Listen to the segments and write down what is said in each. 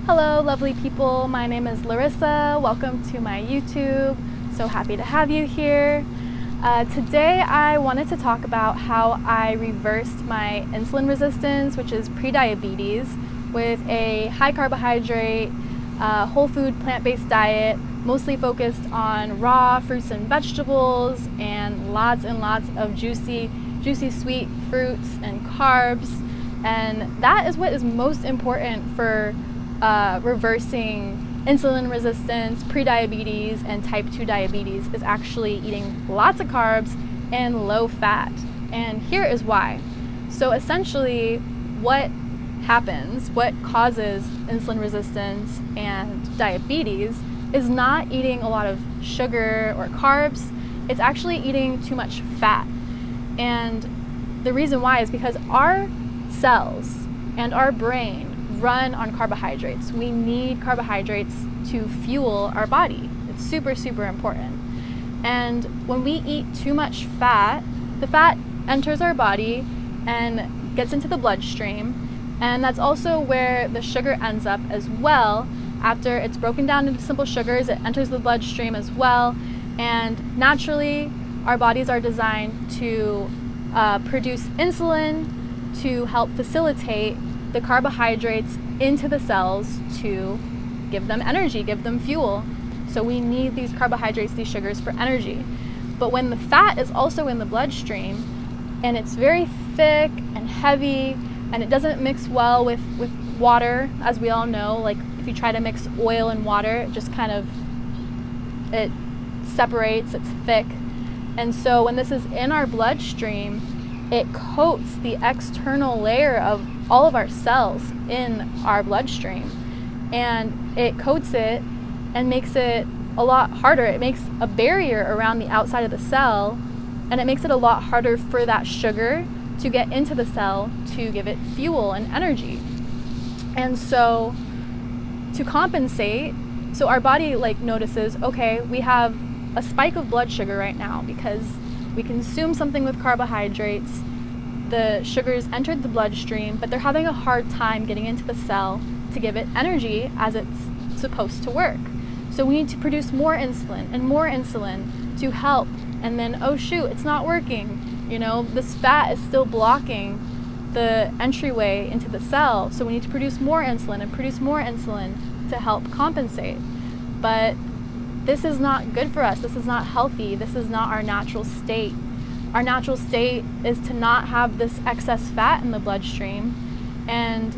Hello lovely people, my name is Larissa. Welcome to my YouTube. So happy to have you here. Today I wanted to talk about how I reversed my insulin resistance, which is prediabetes, with a high carbohydrate, whole food plant-based diet, mostly focused on raw fruits and vegetables and lots of juicy sweet fruits and carbs. And that is what is most important for reversing insulin resistance, prediabetes, and type 2 diabetes, is actually eating lots of carbs and low fat. And here is why. So essentially, what happens, what causes insulin resistance and diabetes is not eating a lot of sugar or carbs. It's actually eating too much fat. And the reason why is because our cells and our brain run on carbohydrates. We need carbohydrates to fuel our body. It's super important. And when we eat too much fat, the fat enters our body and gets into the bloodstream, and that's also where the sugar ends up as well. After it's broken down into simple sugars, it enters the bloodstream as well, and naturally our bodies are designed to produce insulin to help facilitate the carbohydrates into the cells to give them energy, give them fuel. So we need these carbohydrates, these sugars, for energy. But when the fat is also in the bloodstream and it's very thick and heavy and it doesn't mix well with water, as we all know, like if you try to mix oil and water, it just it separates, it's thick. And so when this is in our bloodstream, it coats the external layer of all of our cells in our bloodstream, and it coats it and makes it a lot harder. It makes a barrier around the outside of the cell, and it makes it a lot harder for that sugar to get into the cell to give it fuel and energy. And so to compensate, so our body notices, okay, we have a spike of blood sugar right now because we consume something with carbohydrates. The sugars entered the bloodstream, but they're having a hard time getting into the cell to give it energy as it's supposed to work. So we need to produce more insulin and more insulin to help. And then, oh shoot, it's not working. This fat is still blocking the entryway into the cell. So we need to produce more insulin and produce more insulin to help compensate. But this is not good for us. This is not healthy. This is not our natural state. Our natural state is to not have this excess fat in the bloodstream and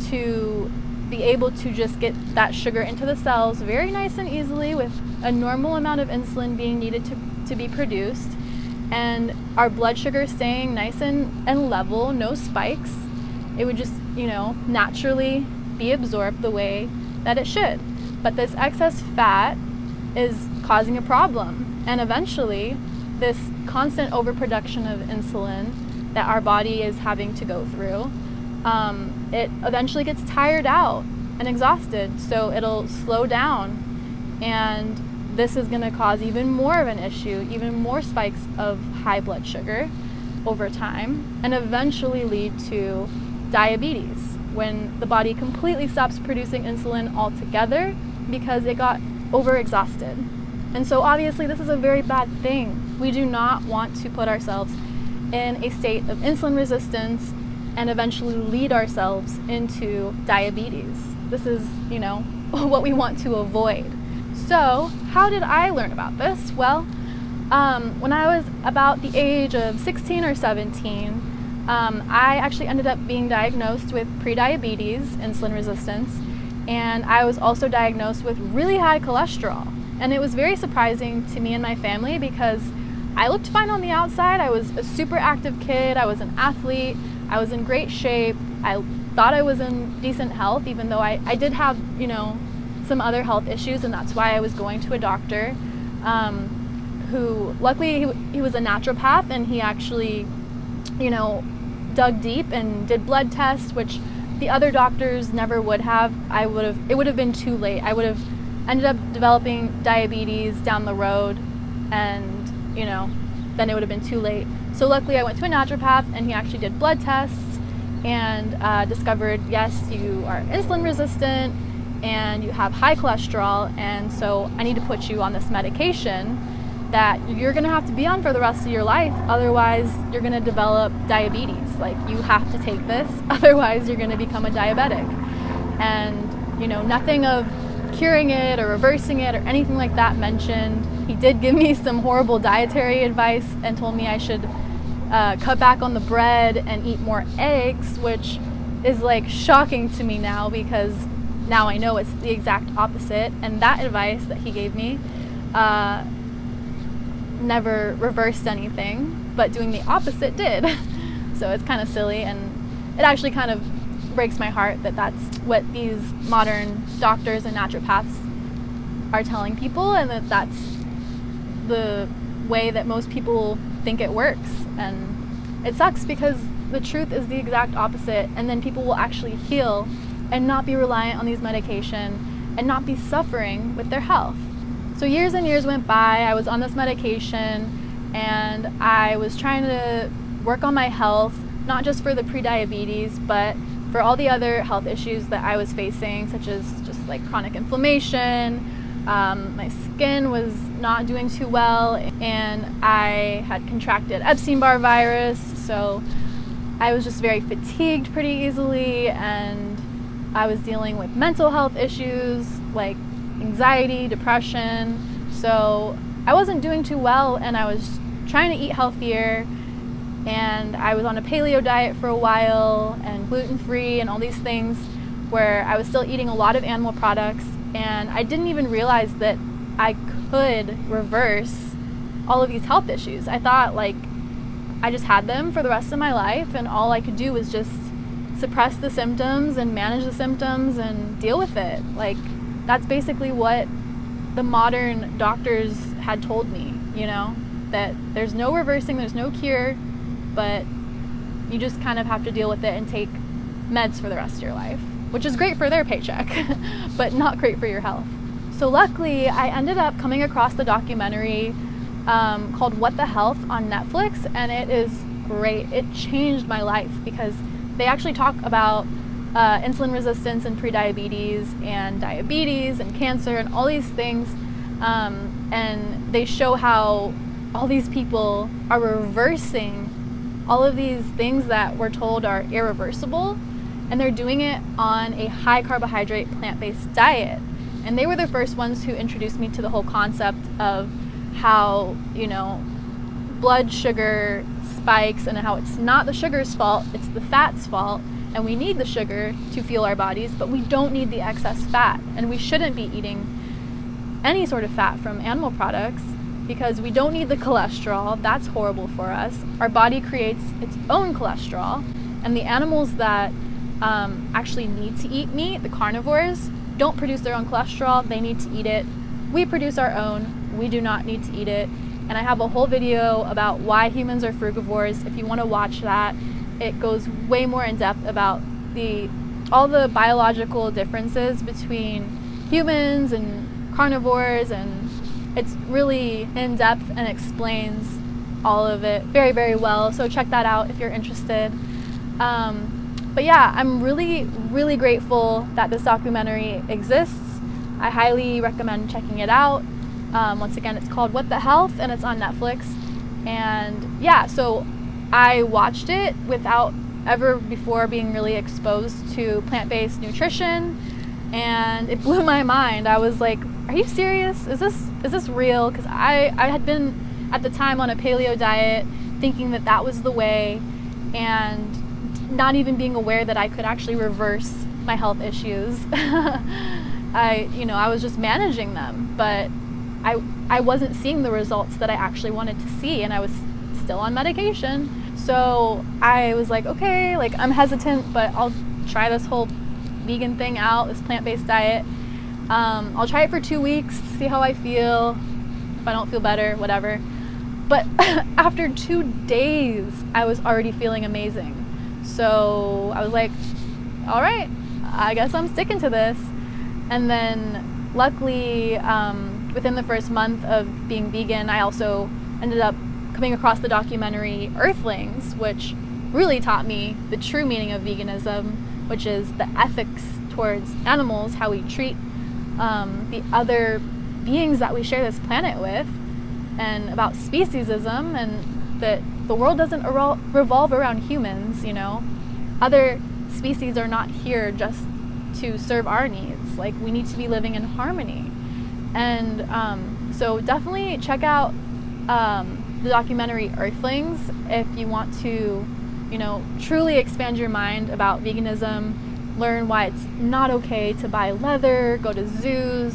to be able to just get that sugar into the cells very nice and easily with a normal amount of insulin being needed to be produced, and our blood sugar staying nice and level, no spikes. It would just, naturally be absorbed the way that it should. But this excess fat is causing a problem, and eventually this constant overproduction of insulin that our body is having to go through, it eventually gets tired out and exhausted, so it'll slow down, and this is going to cause even more of an issue, even more spikes of high blood sugar over time, and eventually lead to diabetes when the body completely stops producing insulin altogether because it got overexhausted. And so obviously this is a very bad thing. We do not want to put ourselves in a state of insulin resistance and eventually lead ourselves into diabetes. This is, what we want to avoid. So how did I learn about this? Well, when I was about the age of 16 or 17, I actually ended up being diagnosed with prediabetes, insulin resistance, and I was also diagnosed with really high cholesterol. And it was very surprising to me and my family because I looked fine on the outside. I was a super active kid. I was an athlete. I was in great shape. I thought I was in decent health, even though I did have, some other health issues, and that's why I was going to a doctor who, luckily, he was a naturopath, and he actually, dug deep and did blood tests, which the other doctors never would have. It would have been too late. I would have ended up developing diabetes down the road, and then it would have been too late. So luckily I went to a naturopath, and he actually did blood tests and discovered, yes, you are insulin resistant, and you have high cholesterol, and so I need to put you on this medication that you're gonna have to be on for the rest of your life. Otherwise, you're gonna develop diabetes. Like, you have to take this, otherwise you're gonna become a diabetic. And, you know, nothing of curing it or reversing it or anything like that mentioned. He did give me some horrible dietary advice and told me I should cut back on the bread and eat more eggs, which is like shocking to me now, because now I know it's the exact opposite. And that advice that he gave me never reversed anything, but doing the opposite did. So it's kind of silly, and it actually kind of breaks my heart that that's what these modern doctors and naturopaths are telling people, and that that's the way that most people think it works. And it sucks, because the truth is the exact opposite, and then people will actually heal and not be reliant on these medications and not be suffering with their health. So years and years went by. I was on this medication, and I was trying to work on my health, not just for the prediabetes, but for all the other health issues that I was facing, such as just like chronic inflammation. My skin was not doing too well, and I had contracted Epstein-Barr virus, so I was just very fatigued pretty easily, and I was dealing with mental health issues like anxiety, depression. So I wasn't doing too well, and I was trying to eat healthier, and I was on a paleo diet for a while, and gluten-free and all these things, where I was still eating a lot of animal products, and I didn't even realize that I could reverse all of these health issues. I thought like I just had them for the rest of my life, and all I could do was just suppress the symptoms and manage the symptoms and deal with it. Like, that's basically what the modern doctors had told me, you know, that there's no reversing, there's no cure, but you just kind of have to deal with it and take meds for the rest of your life, which is great for their paycheck, but not great for your health. So luckily, I ended up coming across the documentary called What the Health on Netflix, and it is great. It changed my life, because they actually talk about insulin resistance and prediabetes and diabetes and cancer and all these things, and they show how all these people are reversing all of these things that we're told are irreversible, and they're doing it on a high carbohydrate plant-based diet. And they were the first ones who introduced me to the whole concept of how, you know, blood sugar spikes, and how it's not the sugar's fault, it's the fat's fault. And we need the sugar to fuel our bodies, but we don't need the excess fat. And we shouldn't be eating any sort of fat from animal products, because we don't need the cholesterol. That's horrible for us. Our body creates its own cholesterol, and the animals that actually need to eat meat, the carnivores, don't produce their own cholesterol. They need to eat it. We produce our own. We do not need to eat it. And I have a whole video about why humans are frugivores. If you want to watch that, it goes way more in depth about all the biological differences between humans and carnivores, and it's really in depth and explains all of it very, very well. So check that out if you're interested. But yeah, I'm really, really grateful that this documentary exists. I highly recommend checking it out. Once again, it's called What the Health, and it's on Netflix. And yeah, so I watched it without ever before being really exposed to plant-based nutrition, and it blew my mind. I was like, are you serious? Is this real? Because I had been at the time on a paleo diet, thinking that that was the way, and not even being aware that I could actually reverse my health issues. I was just managing them, but I wasn't seeing the results that I actually wanted to see, and I was still on medication. So I was like, okay, like I'm hesitant, but I'll try this whole vegan thing out, this plant-based diet. I'll try it for 2 weeks, see how I feel. If I don't feel better, whatever. But after 2 days, I was already feeling amazing. So I was like, all right, I guess I'm sticking to this. And then luckily, within the first month of being vegan, I also ended up coming across the documentary Earthlings, which really taught me the true meaning of veganism, which is the ethics towards animals, how we treat the other beings that we share this planet with, and about speciesism, and that the world doesn't revolve around humans, you know. Other species are not here just to serve our needs. Like, we need to be living in harmony. And so definitely check out the documentary Earthlings if you want to, you know, truly expand your mind about veganism, learn why it's not okay to buy leather, go to zoos,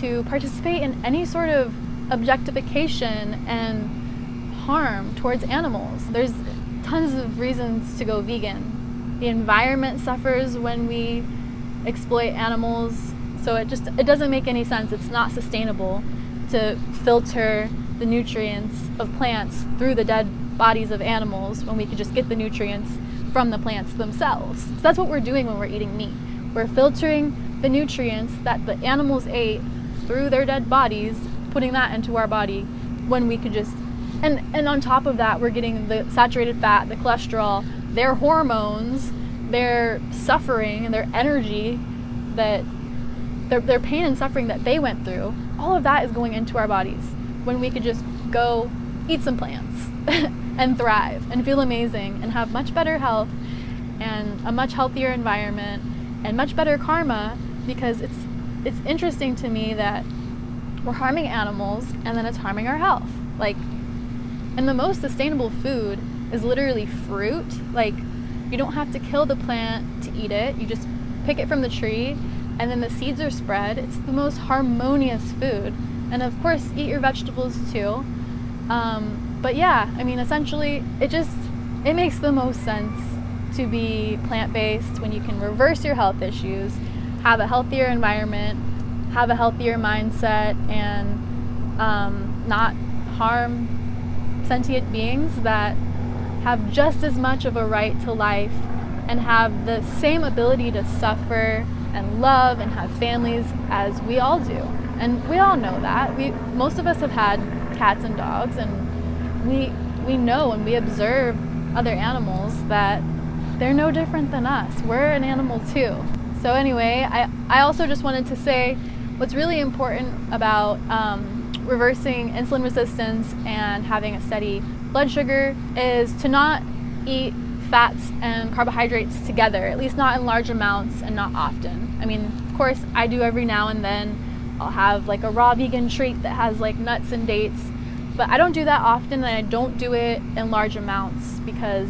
to participate in any sort of objectification and harm towards animals. There's tons of reasons to go vegan. The environment suffers when we exploit animals, so it doesn't make any sense. It's not sustainable to filter the nutrients of plants through the dead bodies of animals when we could just get the nutrients from the plants themselves. So that's what we're doing when we're eating meat. We're filtering the nutrients that the animals ate through their dead bodies, putting that into our body when we could just, and on top of that, we're getting the saturated fat, the cholesterol, their hormones, their suffering and their energy, that their pain and suffering that they went through. All of that is going into our bodies when we could just go eat some plants and thrive and feel amazing and have much better health and a much healthier environment and much better karma, because it's interesting to me that we're harming animals and then it's harming our health. Like, and the most sustainable food is literally fruit. Like, you don't have to kill the plant to eat it. You just pick it from the tree and then the seeds are spread. It's the most harmonious food. And of course, eat your vegetables too. But yeah, I mean, essentially, it makes the most sense to be plant-based when you can reverse your health issues, have a healthier environment, have a healthier mindset, and not harm sentient beings that have just as much of a right to life and have the same ability to suffer and love and have families as we all do. And we all know that. Most of us have had cats and dogs, and we know and we observe other animals that they're no different than us. We're an animal too. So anyway, I also just wanted to say what's really important about reversing insulin resistance and having a steady blood sugar is to not eat fats and carbohydrates together, at least not in large amounts and not often. I mean, of course, I do every now and then. I'll have like a raw vegan treat that has like nuts and dates, but I don't do that often, and I don't do it in large amounts because,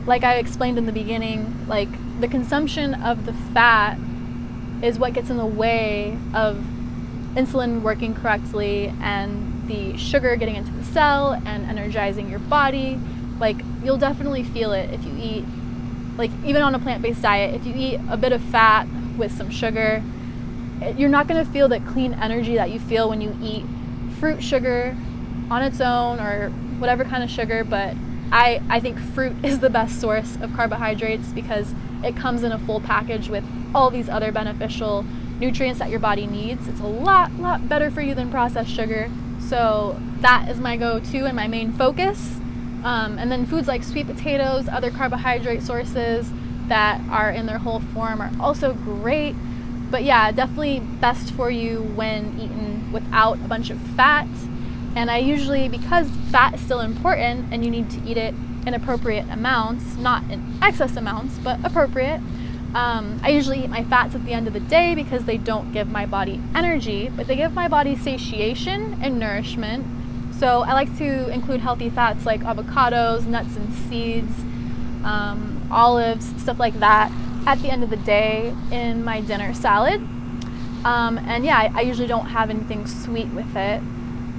like I explained in the beginning, like the consumption of the fat is what gets in the way of insulin working correctly and the sugar getting into the cell and energizing your body. Like, you'll definitely feel it if you eat, like, even on a plant-based diet, if you eat a bit of fat with some sugar, you're not going to feel the clean energy that you feel when you eat fruit sugar on its own or whatever kind of sugar. But I think fruit is the best source of carbohydrates because it comes in a full package with all these other beneficial nutrients that your body needs. It's a lot better for you than processed sugar. So that is my go-to and my main focus. And then foods like sweet potatoes, other carbohydrate sources that are in their whole form are also great. But yeah, definitely best for you when eaten without a bunch of fat. And I usually, because fat is still important and you need to eat it in appropriate amounts, not in excess amounts, but appropriate, I usually eat my fats at the end of the day because they don't give my body energy, but they give my body satiation and nourishment. So I like to include healthy fats like avocados, nuts and seeds, olives, stuff like that at the end of the day in my dinner salad. And yeah, I usually don't have anything sweet with it.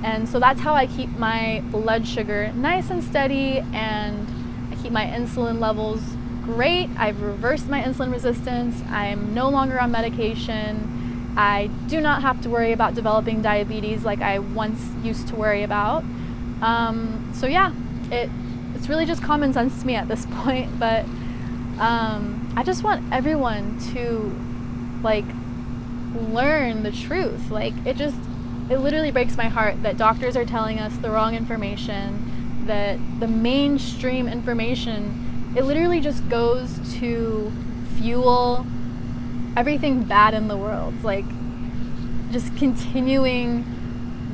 And so that's how I keep my blood sugar nice and steady, and I keep my insulin levels great. I've reversed my insulin resistance. I'm no longer on medication. I do not have to worry about developing diabetes like I once used to worry about. So yeah, it's really just common sense to me at this point, but I just want everyone to like learn the truth. Like, it literally breaks my heart that doctors are telling us the wrong information, that the mainstream information, it literally just goes to fuel everything bad in the world, like just continuing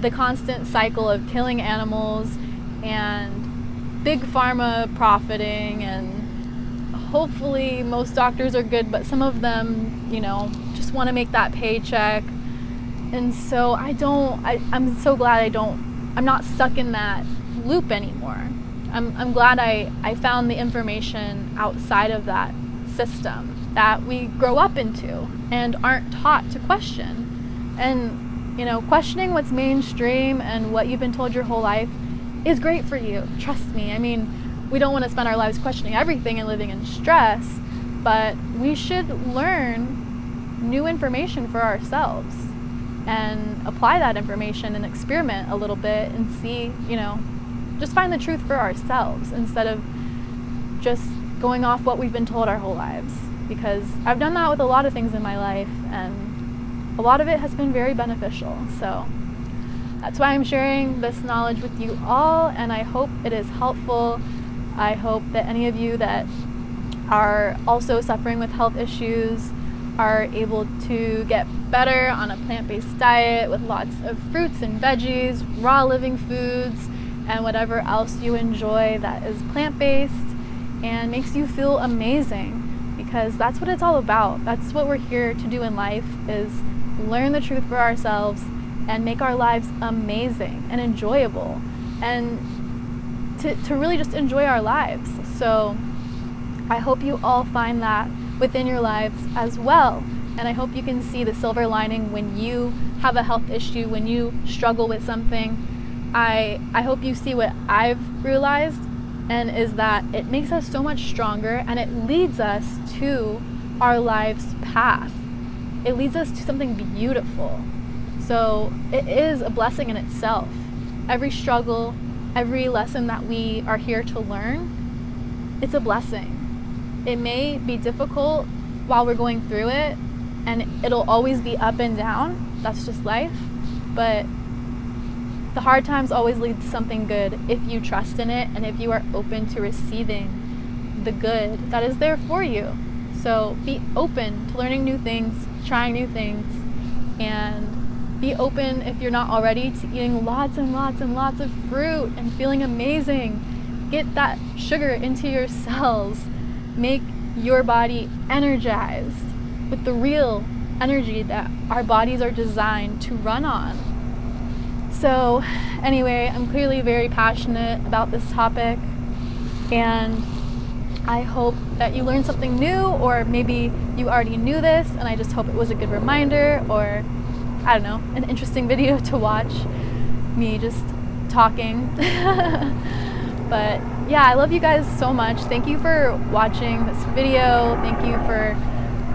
the constant cycle of killing animals and big pharma profiting, and hopefully most doctors are good, but some of them, you know, just want to make that paycheck. And so I'm so glad I'm not stuck in that loop anymore. I'm glad I found the information outside of that system that we grow up into and aren't taught to question. And you know, questioning what's mainstream and what you've been told your whole life is great for you. Trust me. I mean, we don't want to spend our lives questioning everything and living in stress, but we should learn new information for ourselves and apply that information and experiment a little bit and see, you know, just find the truth for ourselves instead of just going off what we've been told our whole lives. Because I've done that with a lot of things in my life, and a lot of it has been very beneficial. So that's why I'm sharing this knowledge with you all, and I hope it is helpful. I hope that any of you that are also suffering with health issues are able to get better on a plant-based diet with lots of fruits and veggies, raw living foods, and whatever else you enjoy that is plant-based and makes you feel amazing, because that's what it's all about. That's what we're here to do in life, is learn the truth for ourselves and make our lives amazing and enjoyable, and to really just enjoy our lives. So I hope you all find that within your lives as well, and I hope you can see the silver lining when you have a health issue, when you struggle with something. I hope you see what I've realized, and is that it makes us so much stronger, and it leads us to our life's path. It leads us to something beautiful. So it is a blessing in itself. Every struggle, every lesson that we are here to learn, it's a blessing. It may be difficult while we're going through it, and it'll always be up and down. That's just life. But the hard times always lead to something good if you trust in it and if you are open to receiving the good that is there for you. So be open to learning new things, trying new things, and be open, if you're not already, to eating lots and lots and lots of fruit and feeling amazing. Get that sugar into your cells. Make your body energized with the real energy that our bodies are designed to run on. So anyway, I'm clearly very passionate about this topic, and I hope that you learned something new, or maybe you already knew this and I just hope it was a good reminder, or I don't know, an interesting video to watch me just talking. But yeah, I love you guys so much. Thank you for watching this video. Thank you for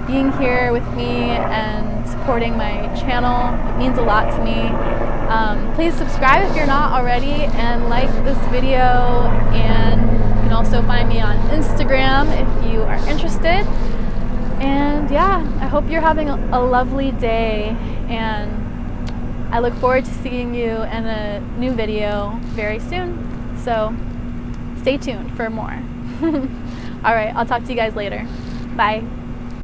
being here with me and supporting my channel. It means a lot to me. Please subscribe if you're not already, and like this video, and you can also find me on Instagram if you are interested. And yeah, I hope you're having a lovely day, and I look forward to seeing you in a new video very soon. So stay tuned for more. All right, I'll talk to you guys later. Bye.